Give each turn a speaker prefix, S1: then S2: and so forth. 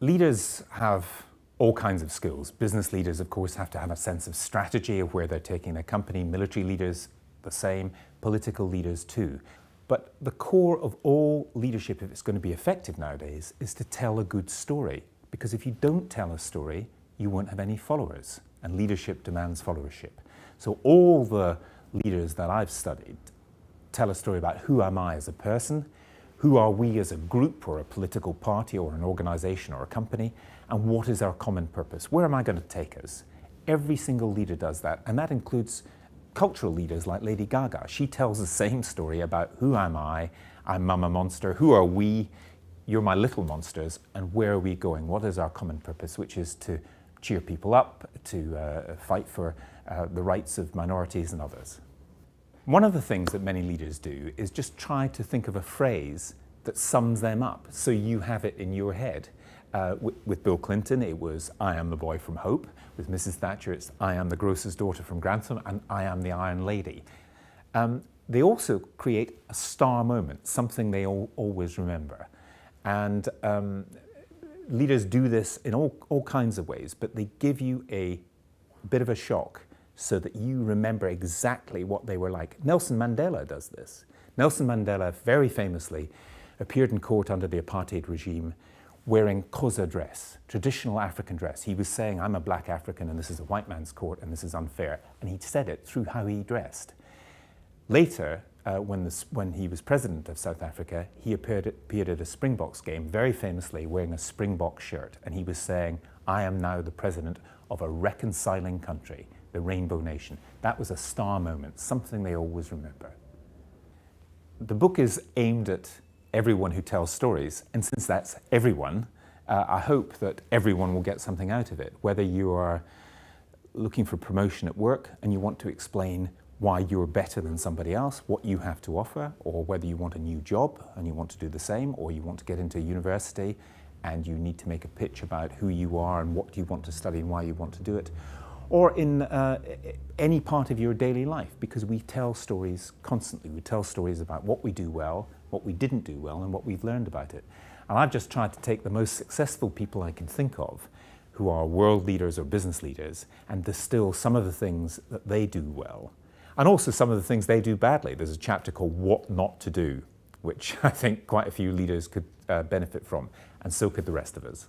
S1: Leaders have all kinds of skills. Business leaders, of course, have to have a sense of strategy of where they're taking their company. Military leaders, the same. Political leaders, too. But the core of all leadership, if it's going to be effective nowadays, is to tell a good story. Because if you don't tell a story, you won't have any followers. And leadership demands followership. So all the leaders that I've studied tell a story about who am I as a person, who are we as a group or a political party or an organization or a company, and what is our common purpose? Where am I going to take us? Every single leader does that, and that includes cultural leaders like Lady Gaga. She tells the same story about who am I, I'm Mama Monster, who are we, you're my little monsters, and where are we going? What is our common purpose, which is to cheer people up, to fight for the rights of minorities and others. One of the things that many leaders do is just try to think of a phrase that sums them up, so you have it in your head. With Bill Clinton, it was, I am the boy from Hope. With Mrs. Thatcher, it's, I am the grocer's daughter from Grantham, and I am the Iron Lady. They also create a star moment, something they always remember. And leaders do this in all kinds of ways, but they give you a bit of a shock so that you remember exactly what they were like. Nelson Mandela does this. Nelson Mandela very famously appeared in court under the apartheid regime wearing Xhosa dress, traditional African dress. He was saying, I'm a black African and this is a white man's court and this is unfair. And he said it through how he dressed. Later, when he was president of South Africa, he appeared at a Springboks game, very famously wearing a Springbok shirt. And he was saying, I am now the president of a reconciling country, the Rainbow Nation. That was a star moment, something they always remember. The book is aimed at everyone who tells stories, and since that's everyone, I hope that everyone will get something out of it. Whether you are looking for promotion at work and you want to explain why you're better than somebody else, what you have to offer, or whether you want a new job and you want to do the same, or you want to get into university and you need to make a pitch about who you are and what you want to study and why you want to do it, or in any part of your daily life, because we tell stories constantly. We tell stories about what we do well, what we didn't do well, and what we've learned about it. And I've just tried to take the most successful people I can think of, who are world leaders or business leaders, and distill some of the things that they do well, and also some of the things they do badly. There's a chapter called What Not to Do, which I think quite a few leaders could benefit from, and so could the rest of us.